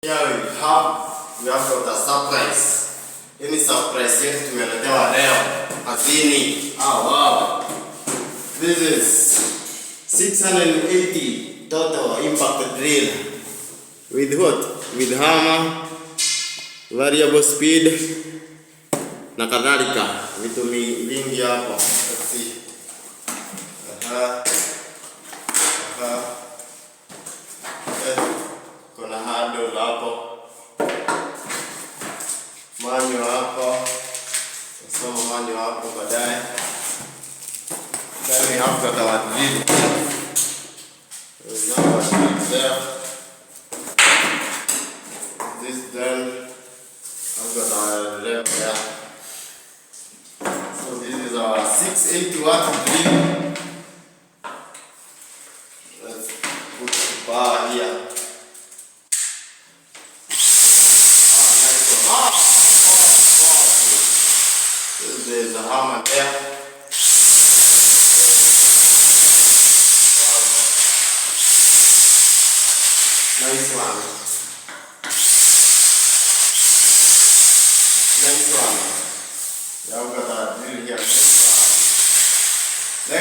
Here we have got a surprise. Any surprise yetu tumeletewa leo kazini. Wow. This is 680 total impact drill. With what? With hammer, variable speed na kadhalika. Vitu vingi hapo. Let's see. Kuna handle hapo. Manyo hapo. Nasoma manyo hapo baadaye. Then we have got our drill. There's no drill there. This done. I've got our drill there. So this is our 680 watt drill. Let's put the bar here. There's a hammer there. Nice one. Nice one. Yeah, I've got a drill here.